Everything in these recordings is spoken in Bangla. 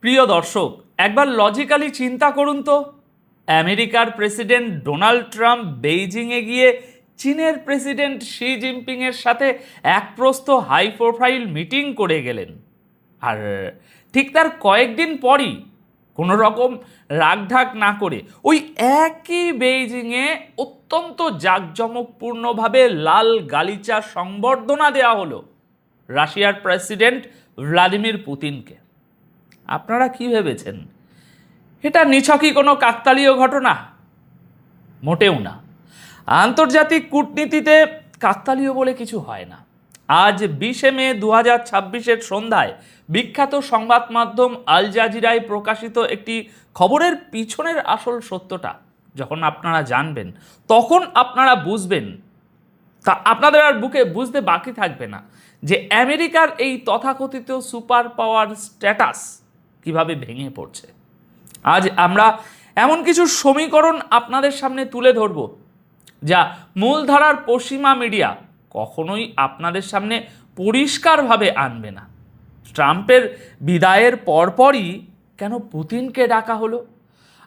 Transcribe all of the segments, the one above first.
প্রিয় দর্শক, একবার লজিক্যালি চিন্তা করুন তো, আমেরিকার প্রেসিডেন্ট ডোনাল্ড ট্রাম্প বেইজিংয়ে গিয়ে চীনের প্রেসিডেন্ট শি জিনপিংয়ের সাথে একপ্রস্থ হাই প্রোফাইল মিটিং করে গেলেন। আর ঠিক তার কয়েকদিন পরই কোনো রকম রাগঢাক না করে ওই একই বেইজিংয়ে অত্যন্ত জাঁকজমকপূর্ণভাবে লাল গালিচা সংবর্ধনা দেওয়া হলো রাশিয়ার প্রেসিডেন্ট ভ্লাদিমির পুতিনকে। আপনারা কি ভেবেছেন এটা নিছকই কোনো কাকতালীয় ঘটনা? মোটেও না। আন্তর্জাতিক কূটনীতিতে কাকতালীয় বলে কিছু হয় না। আজ 20 মে 2026 সন্ধ্যায় বিখ্যাত সংবাদ মাধ্যম আল জাজিরায় প্রকাশিত একটি খবরের পিছনের আসল সত্যটা যখন আপনারা জানবেন, তখন আপনারা বুঝবেন, তা আপনাদের আর বুকে বুঝতে বাকি থাকবে না যে আমেরিকার এই তথাকথিত সুপার পাওয়ার স্ট্যাটাস কিভাবে ভেঙে পড়ছে। আজ আমরা এমন কিছু সমীকরণ আপনাদের সামনে তুলে ধরব যা মূলধারার পশ্চিমা মিডিয়া কখনোই আপনাদের সামনে পরিষ্কারভাবে আনবে না। ট্রাম্পের বিদায়ের পরপরই কেন পুতিনকে ডাকা হলো?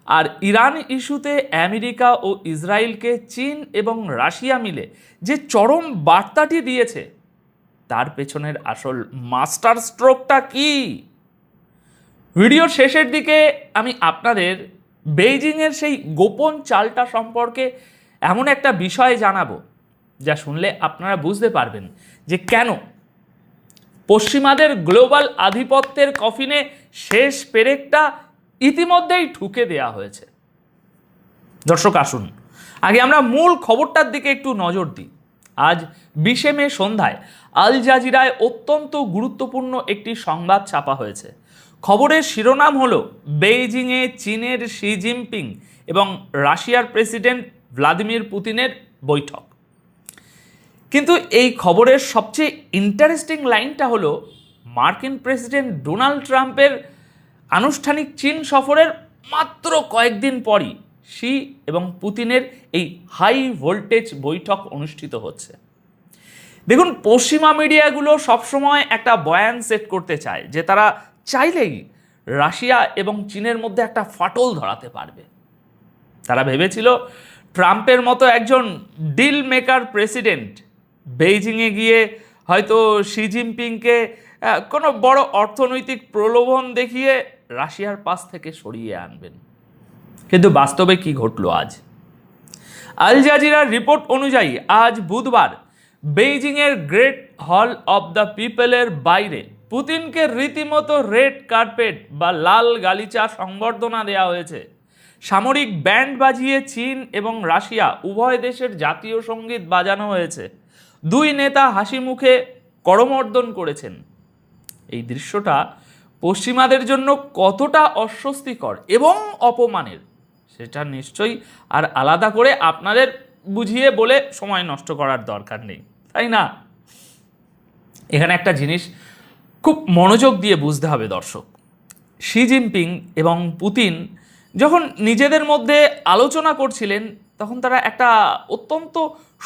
আর ইরান ইস্যুতে আমেরিকা ও ইসরায়েলকে চীন এবং রাশিয়া মিলে যে চরম বার্তাটি দিয়েছে, তার পেছনের আসল মাস্টার স্ট্রোকটা কি? ভিডিওর শেষের দিকে আমি আপনাদের বেইজিংয়ের সেই গোপন চালটা সম্পর্কে এমন একটা বিষয় জানাবো যা শুনলে আপনারা বুঝতে পারবেন যে কেন পশ্চিমাদের গ্লোবাল আধিপত্যের কফিনে শেষ পেরেকটা ইতিমধ্যেই ঠুকে দেয়া হয়েছে। দর্শক আসুন, আগে আমরা মূল খবরটার দিকে একটু নজর দিই। আজ 20 মে সন্ধ্যায় আল জাজিরায় অত্যন্ত গুরুত্বপূর্ণ একটি সংবাদ ছাপা হয়েছে। খবরের শিরোনাম হলো বেইজিংয়ে চীনের শি জিনপিং এবং রাশিয়ার প্রেসিডেন্ট ভ্লাদিমির পুতিনের বৈঠক। কিন্তু এই খবরের সবচেয়ে ইন্টারেস্টিং লাইনটা হলো মার্কিন প্রেসিডেন্ট ডোনাল্ড ট্রাম্পের আনুষ্ঠানিক চীন সফরের মাত্র কয়েকদিন পরই শি এবং পুতিনের এই হাই ভোল্টেজ বৈঠক অনুষ্ঠিত হচ্ছে। দেখুন, পশ্চিমা মিডিয়াগুলো সবসময় একটা বয়ান সেট করতে চায় যে তারা চাইলেই রাশিয়া এবং চীনের মধ্যে একটা ফাটল ধরাতে পারবে। তারা ভেবেছিল ট্রাম্পের মতো একজন ডিল মেকার প্রেসিডেন্ট বেইজিংয়ে গিয়ে হয়তো শি জিনপিংকে কোনো বড় অর্থনৈতিক প্রলোভন দেখিয়ে রাশিয়ার পাশ থেকে সরিয়ে আনবেন। কিন্তু বাস্তবে কি ঘটল আজ? আল জাজিরার রিপোর্ট অনুযায়ী আজ বুধবার বেইজিংয়ের গ্রেট হল অব দ্য পিপলের বাইরে পুতিনকে রীতিমতো রেড কার্পেট বা লাল গালিচা সংবর্ধনা দেওয়া হয়েছে। সামরিক ব্যান্ড বাজিয়ে চীন এবং রাশিয়া উভয় দেশের জাতীয় সঙ্গীত বাজানো হয়েছে। দুই নেতা হাসি মুখে করমর্দন করেছেন। এই দৃশ্যটা পশ্চিমাদের জন্য কতটা অস্বস্তিকর এবং অপমানের সেটা নিশ্চয়ই আর আলাদা করে আপনাদের বুঝিয়ে বলে সময় নষ্ট করার দরকার নেই, তাই না? এখানে একটা জিনিস খুব মনোযোগ দিয়ে বুঝতে হবে দর্শক। শি জিনপিং এবং পুতিন যখন নিজেদের মধ্যে আলোচনা করছিলেন, তখন তারা একটা অত্যন্ত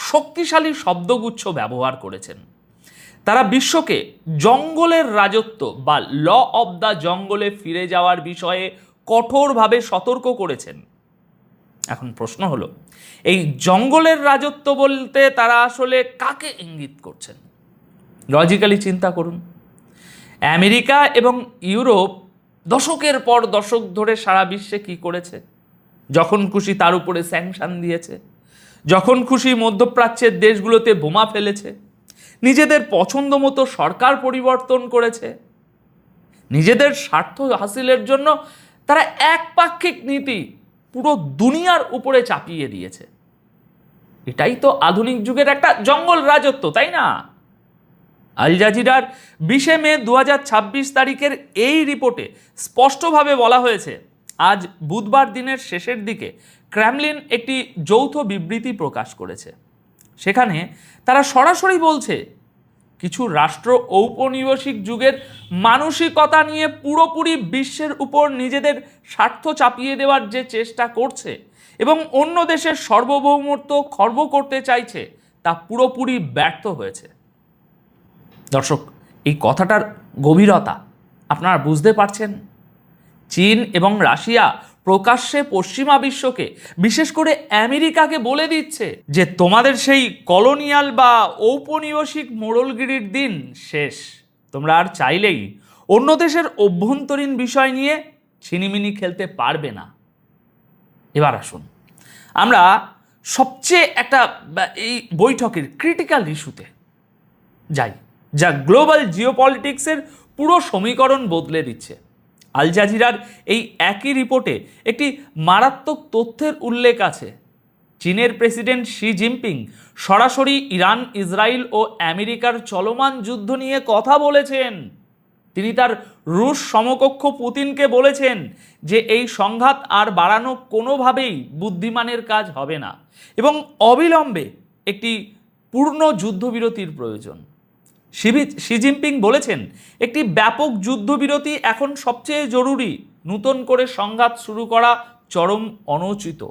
শক্তিশালী শব্দগুচ্ছ ব্যবহার করেছেন। তারা বিশ্বকে জঙ্গলের রাজত্ব বা ল অব দ্য জঙ্গলে ফিরে যাওয়ার বিষয়ে কঠোরভাবে সতর্ক করেছেন। এখন প্রশ্ন হলো, এই জঙ্গলের রাজত্ব বলতে তারা আসলে কাকে ইঙ্গিত করছেন? লজিক্যালি চিন্তা করুন। আমেরিকা এবং ইউরোপ দশকের পর দশক ধরে সারা বিশ্বে কি করেছে? যখন খুশি তার উপরে স্যাংশন দিয়েছে, যখন খুশি মধ্যপ্রাচ্যের দেশগুলোতে বোমা ফেলেছে, নিজেদের পছন্দ মতো সরকার পরিবর্তন করেছে, নিজেদের স্বার্থ হাসিলের জন্য তারা একপাক্ষিক নীতি পুরো দুনিয়ার উপরে চাপিয়ে দিয়েছে। এটাই তো আধুনিক যুগের একটা জঙ্গল রাজত্ব, তাই না? আল জাজিরার 20 মে 2026 তারিখের এই রিপোর্টে স্পষ্টভাবে বলা হয়েছে, আজ বুধবার দিনের শেষের দিকে ক্রেমলিন একটি যৌথ বিবৃতি প্রকাশ করেছে। সেখানে তারা সরাসরি বলছে, কিছু রাষ্ট্র ঔপনিবেশিক যুগের মানসিকতা নিয়ে পুরোপুরি বিশ্বের উপর নিজেদের স্বার্থ চাপিয়ে দেওয়ার যে চেষ্টা করছে এবং অন্য দেশের সার্বভৌমত্ব খর্ব করতে চাইছে, তা পুরোপুরি ব্যর্থ হয়েছে। দর্শক, এই কথাটার গভীরতা আপনারা বুঝতে পারছেন? চীন এবং রাশিয়া প্রকাশ্যে পশ্চিমা বিশ্বকে, বিশেষ করে আমেরিকাকে বলে দিচ্ছে যে তোমাদের সেই কলোনিয়াল বা ঔপনিবেশিক মোড়লগিরির দিন শেষ। তোমরা আর চাইলেই অন্য দেশের অভ্যন্তরীণ বিষয় নিয়ে ছিনিমিনি খেলতে পারবে না। এবার আসুন আমরা সবচেয়ে একটা এই বৈঠকের ক্রিটিক্যাল ইস্যুতে যাই, যা গ্লোবাল জিওপলিটিক্সের পুরো সমীকরণ বদলে দিচ্ছে। আল জাজিরার এই একই রিপোর্টে একটি মারাত্মক তথ্যের উল্লেখ আছে। চীনের প্রেসিডেন্ট শি জিনপিং সরাসরি ইরান, ইসরায়েল ও আমেরিকার চলমান যুদ্ধ নিয়ে কথা বলেছেন। তিনি তার রুশ সমকক্ষ পুতিনকে বলেছেন যে এই সংঘাত আর বাড়ানো কোনোভাবেই বুদ্ধিমানের কাজ হবে না এবং অবিলম্বে একটি পূর্ণ যুদ্ধবিরতির প্রয়োজন। শি জিনপিং বলেছেন একটি ব্যাপক যুদ্ধবিরতি এখন সবচেয়ে জরুরি, নতুন করে সংঘাত শুরু করা চরম অনুচিত।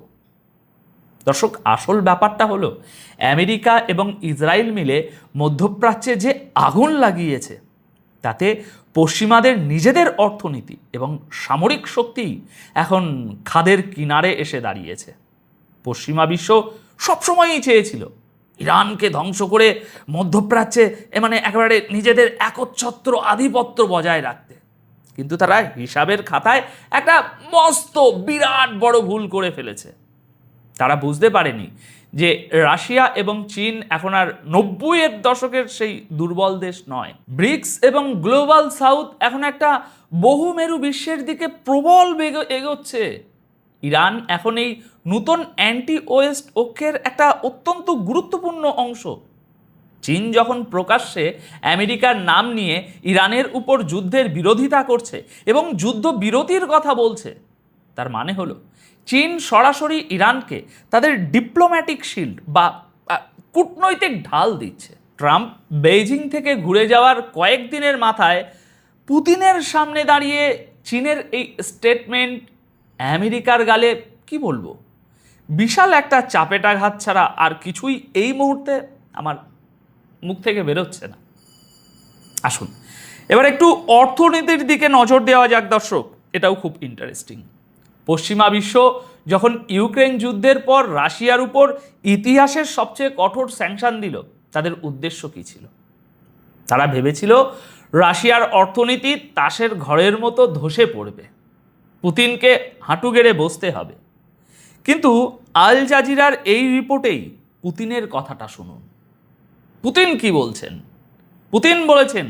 দর্শক, আসল ব্যাপারটা হলো আমেরিকা এবং ইসরায়েল মিলে মধ্যপ্রাচ্যে যে আগুন লাগিয়েছে তাতে পশ্চিমাদের নিজেদের অর্থনীতি এবং সামরিক শক্তি এখন খাদের কিনারে এসে দাঁড়িয়েছে। পশ্চিমা বিশ্ব সবসময়ই চেয়েছিল ইরানকে ধ্বংস করে মধ্যপ্রাচ্যে একেবারে নিজেদের একচ্ছত্র আধিপত্য বজায় রাখতে, কিন্তু তারা হিসাবের খাতায় একটা মস্ত বিরাট বড় ভুল করে ফেলেছে। তারা বুঝতে পারেনি যে রাশিয়া এবং চীন এখন আর 90-এর দশকের সেই দুর্বল দেশ নয়। ব্রিক্স এবং গ্লোবাল সাউথ এখন একটা বহুমেরু বিশ্বের দিকে প্রবল বেগে এগোচ্ছে। ইরান এখন এই নতুন অ্যান্টি ওয়েস্ট ঐক্যের একটা অত্যন্ত গুরুত্বপূর্ণ অংশ। চীন যখন প্রকাশ্যে আমেরিকার নাম নিয়ে ইরানের উপর যুদ্ধের বিরোধিতা করছে এবং যুদ্ধবিরতির কথা বলছে, তার মানে হলো চীন সরাসরি ইরানকে তাদের ডিপ্লোম্যাটিক শিল্ড বা কূটনৈতিক ঢাল দিচ্ছে। ট্রাম্প বেইজিং থেকে ঘুরে যাওয়ার কয়েকদিনের মাথায় পুতিনের সামনে দাঁড়িয়ে চীনের এই স্টেটমেন্ট আমেরিকার গালে কি বলবো, বিশাল একটা চাপেটাঘাত ছাড়া আর কিছুই এই মুহূর্তে আমার মুখ থেকে বেরোচ্ছে না। আসুন এবার একটু অর্থনীতির দিকে নজর দেওয়া যাক দর্শক, এটাও খুব ইন্টারেস্টিং। পশ্চিমা বিশ্ব যখন ইউক্রেন যুদ্ধের পর রাশিয়ার উপর ইতিহাসের সবচেয়ে কঠোর স্যাংশন দিল, তাদের উদ্দেশ্য কী ছিল? তারা ভেবেছিল রাশিয়ার অর্থনীতি তাসের ঘরের মতো ধসে পড়বে, পুতিনকে হাঁটু গেড়ে বসতে হবে। কিন্তু আল জাজিরার এই রিপোর্টেই পুতিনের কথাটা শুনুন। পুতিন কি বলছেন? পুতিন বলেছেন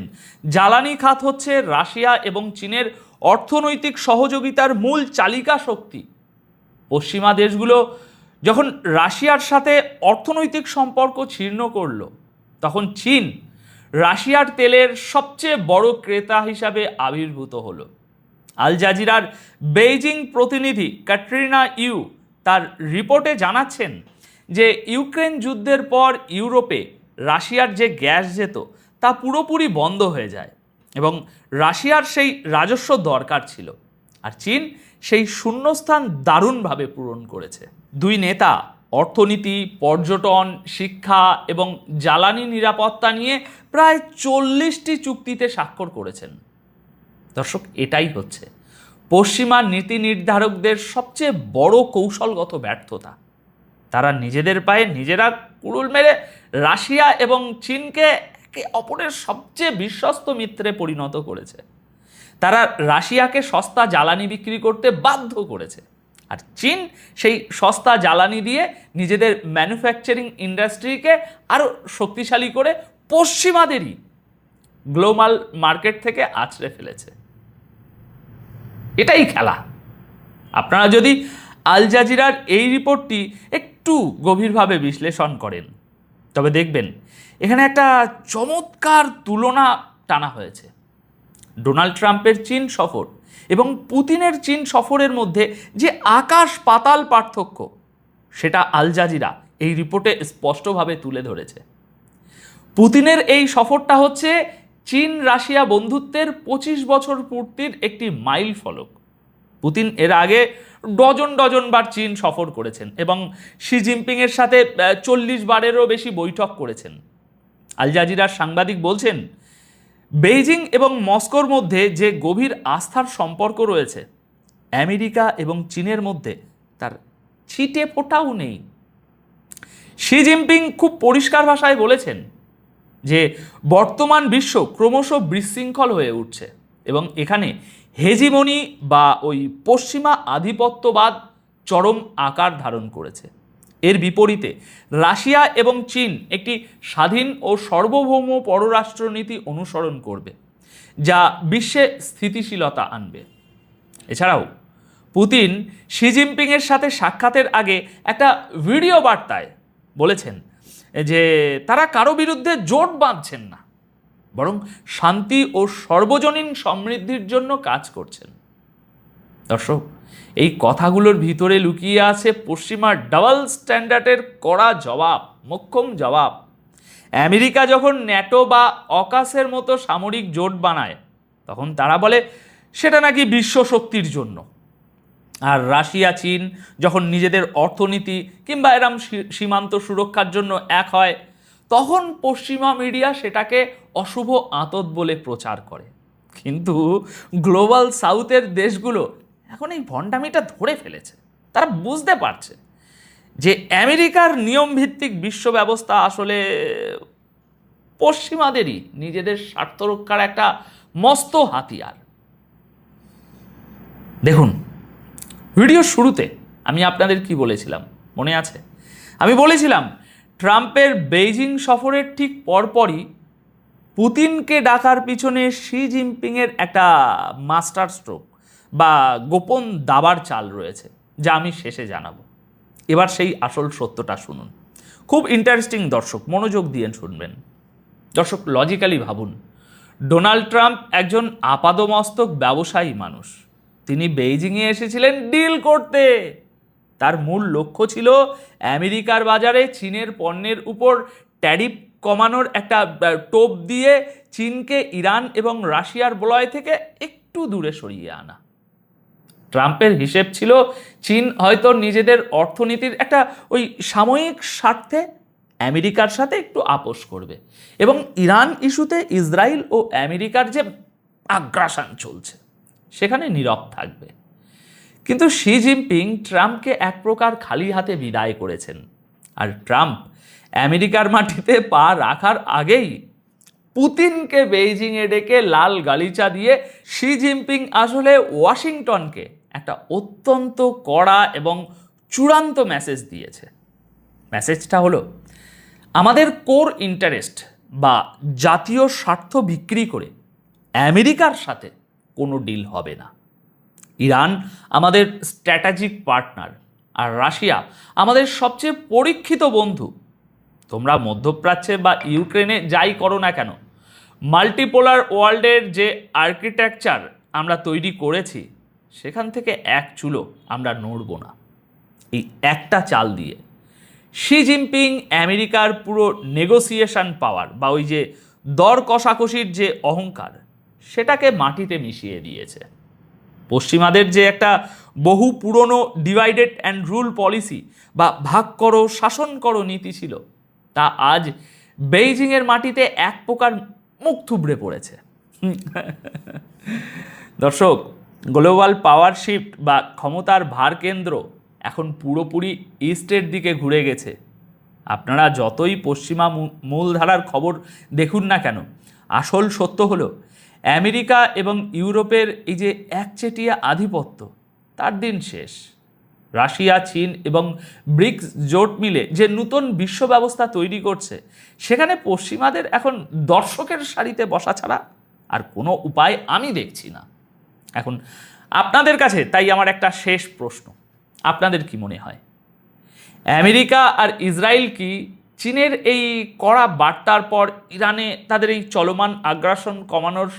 জ্বালানি খাত হচ্ছে রাশিয়া এবং চীনের অর্থনৈতিক সহযোগিতার মূল চালিকা শক্তি। পশ্চিমা দেশগুলো যখন রাশিয়ার সাথে অর্থনৈতিক সম্পর্ক ছিন্ন করল, তখন চীন রাশিয়ার তেলের সবচেয়ে বড় ক্রেতা হিসাবে আবির্ভূত হলো। আল জাজিরার বেইজিং প্রতিনিধি ক্যাটরিনা ইউ তার রিপোর্টে জানাচ্ছেন যে ইউক্রেন যুদ্ধের পর ইউরোপে রাশিয়ার যে গ্যাস যেত তা পুরোপুরি বন্ধ হয়ে যায় এবং রাশিয়ার সেই রাজস্ব দরকার ছিল, আর চীন সেই শূন্যস্থান দারুণভাবে পূরণ করেছে। দুই নেতা অর্থনীতি, পর্যটন, শিক্ষা এবং জ্বালানি নিরাপত্তা নিয়ে প্রায় 40টি চুক্তিতে স্বাক্ষর করেছেন। দর্শক, এটাই হচ্ছে পশ্চিমা নীতি নির্ধারকদের সবচেয়ে বড় কৌশলগত ব্যর্থতা। তারা নিজেদের পায়ে নিজেরা কুড়ুল মেরে রাশিয়া এবং চীনকে একে অপরের সবচেয়ে বিশ্বস্ত মিত্রে পরিণত করেছে। তারা রাশিয়াকে সস্তা জ্বালানি বিক্রি করতে বাধ্য করেছে, আর চীন সেই সস্তা জ্বালানি দিয়ে নিজেদের ম্যানুফ্যাকচারিং ইন্ডাস্ট্রিকে আরও শক্তিশালী করে পশ্চিমাদেরই গ্লোবাল মার্কেট থেকে আছড়ে ফেলেছে। এটাই খেলা। আপনারা যদি আল জাজিরার এই রিপোর্টটি একটু গভীরভাবে বিশ্লেষণ করেন তবে দেখবেন এখানে একটা চমৎকার তুলনা টানা হয়েছে। ডোনাল্ড ট্রাম্পের চীন সফর এবং পুতিনের চীন সফরের মধ্যে যে আকাশ পাতাল পার্থক্য, সেটা আল জাজিরা এই রিপোর্টে স্পষ্টভাবে তুলে ধরেছে। পুতিনের এই সফরটা হচ্ছে চীন রাশিয়া বন্ধুত্বের 25 বছর পূর্তির একটি মাইল ফলক। পুতিন এর আগে ডজন ডজন বার চীন সফর করেছেন এবং শি জিনপিংয়ের সাথে 40 বারেরও বেশি বৈঠক করেছেন। আল জাজিরার সাংবাদিক বলছেন বেইজিং এবং মস্কোর মধ্যে যে গভীর আস্থার সম্পর্ক রয়েছে আমেরিকা এবং চীনের মধ্যে তার ছিটে ফোঁটাও নেই। শি জিনপিং খুব পরিষ্কার ভাষায় বলেছেন যে বর্তমান বিশ্ব ক্রমশ বিশৃঙ্খল হয়ে উঠছে এবং এখানে হেজিমনি বা ওই পশ্চিমা আধিপত্যবাদ চরম আকার ধারণ করেছে। এর বিপরীতে রাশিয়া এবং চীন একটি স্বাধীন ও সার্বভৌম পররাষ্ট্রনীতি অনুসরণ করবে, যা বিশ্বে স্থিতিশীলতা আনবে। এছাড়াও পুতিন শি জিনপিংয়ের সাথে সাক্ষাতের আগে একটা ভিডিও বার্তায় বলেছেন যে তারা কারো বিরুদ্ধে জোট বাঁধছেন না, বরং শান্তি ও সর্বজনীন সমৃদ্ধির জন্য কাজ করছেন। দর্শক, এই কথাগুলোর ভিতরে লুকিয়ে আছে পশ্চিমা ডাবল স্ট্যান্ডার্ডের কড়া জবাব, মোক্ষম জবাব। আমেরিকা যখন ন্যাটো বা অকাসের মতো সামরিক জোট বানায় তখন তারা বলে সেটা নাকি বিশ্ব শক্তির জন্য, আর রাশিয়া চীন যখন নিজেদের অর্থনীতি কিংবা এরম সীমান্ত সুরক্ষার জন্য এক হয় তখন পশ্চিমা মিডিয়া সেটাকে অশুভ আতত বলে প্রচার করে। কিন্তু গ্লোবাল সাউথের দেশগুলো এখন এই ভণ্ডামিটা ধরে ফেলেছে। তারা বুঝতে পারছে যে আমেরিকার নিয়মভিত্তিক বিশ্ব ব্যবস্থা আসলে পশ্চিমাদেরই নিজেদের স্বার্থ রক্ষার একটা মস্ত হাতিয়ার। দেখুন, ভিডিওর শুরুতে আমি আপনাদের কি বলেছিলাম মনে আছে? আমি বলেছিলাম ট্রাম্পের বেইজিং সফরের ঠিক পরপরই পুতিনকে ডাকার পিছনে শি জিনপিংয়ের একটা মাস্টার স্ট্রোক বা গোপন দাবার চাল রয়েছে, যা আমি শেষে জানাবো। এবার সেই আসল সত্যটা শুনুন। খুব ইন্টারেস্টিং দর্শক, মনোযোগ দিয়ে শুনবেন। দর্শক, লজিক্যালি ভাবুন, ডোনাল্ড ট্রাম্প একজন আপাদমস্তক ব্যবসায়ী মানুষ। তিনি বেইজিংয়ে এসেছিলেন ডিল করতে। তার মূল লক্ষ্য ছিল আমেরিকার বাজারে চীনের পণ্যের উপর ট্যারিফ কমানোর একটা টোপ দিয়ে চীনকে ইরান এবং রাশিয়ার বলয় থেকে একটু দূরে সরিয়ে আনা। ট্রাম্পের হিসেব ছিল চীন হয়তো নিজেদের অর্থনীতির একটা ওই সাময়িক স্বার্থে আমেরিকার সাথে একটু আপোষ করবে এবং ইরান ইস্যুতে ইসরায়েল ও আমেরিকার যে আগ্রাসন চলছে সেখানে নীরব থাকবে। কিন্তু শি জিনপিং ট্রাম্পকে এক প্রকার খালি হাতে বিদায় করেছেন, আর ট্রাম্প আমেরিকার মাটিতে পা রাখার আগেই পুতিনকে বেইজিংয়ে ডেকে লাল গালিচা দিয়ে শি জিনপিং আসলে ওয়াশিংটনকে একটা অত্যন্ত কড়া এবং চূড়ান্ত মেসেজ দিয়েছে। মেসেজটা হলো, আমাদের কোর ইন্টারেস্ট বা জাতীয় স্বার্থ বিক্রি করে আমেরিকার সাথে কোনো ডিল হবে না। ইরান আমাদের স্ট্র্যাটেজিক পার্টনার, আর রাশিয়া আমাদের সবচেয়ে পরীক্ষিত বন্ধু। তোমরা মধ্যপ্রাচ্যে বা ইউক্রেনে যাই করো না কেন, মাল্টিপোলার ওয়ার্ল্ডের যে আর্কিটেকচার আমরা তৈরি করেছি সেখান থেকে এক চুলো আমরা নড়ব না। এই একটা চাল দিয়ে শি জিনপিং আমেরিকার পুরো নেগোসিয়েশন পাওয়ার বা ওই যে দর কষাকষির যে অহংকার সেটাকে মাটিতে মিশিয়ে দিয়েছে। পশ্চিমাদের যে একটা বহু পুরনো ডিভাইডেড অ্যান্ড রুল পলিসি বা ভাগ করো শাসন করো নীতি ছিল, তা আজ বেইজিংয়ের মাটিতে এক প্রকার মুখ থুবড়ে পড়েছে। দর্শক, গ্লোবাল পাওয়ার শিফট বা ক্ষমতার ভার কেন্দ্র এখন পুরোপুরি ইস্টের দিকে ঘুরে গেছে। আপনারা যতই পশ্চিমা মূলধারার খবর দেখুন না কেন, আসল সত্য হলো আমেরিকা এবং ইউরোপের এই যে একচেটিয়া আধিপত্য তার দিন শেষ। রাশিয়া চীন এবং ব্রিক্স জোট মিলে যে নতুন বিশ্ব ব্যবস্থা তৈরি করছে সেখানে পশ্চিমাদের এখন দর্শকের সারিতে বসা ছাড়া আর কোনো উপায় আমি দেখছি না। এখন আপনাদের কাছে তাই আমার একটা শেষ প্রশ্ন, আপনাদের কি মনে হয় আমেরিকা আর ইসরায়েল কি চীনের এই কড়া বার্তার পর ইরানে তাদের এই চলমান আগ্রাসন কমানোর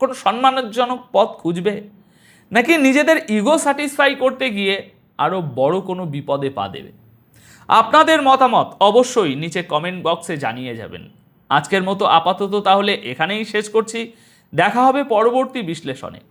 কোনো সম্মানজনক পথ খুঁজবে, নাকি নিজেদের ইগো স্যাটিসফাই করতে গিয়ে আরও বড় কোনো বিপদে পা দেবে? আপনাদের মতামত অবশ্যই নিচে কমেন্ট বক্সে জানিয়ে যাবেন। আজকের মতো আপাতত তাহলে এখানেই শেষ করছি। দেখা হবে পরবর্তী বিশ্লেষণে।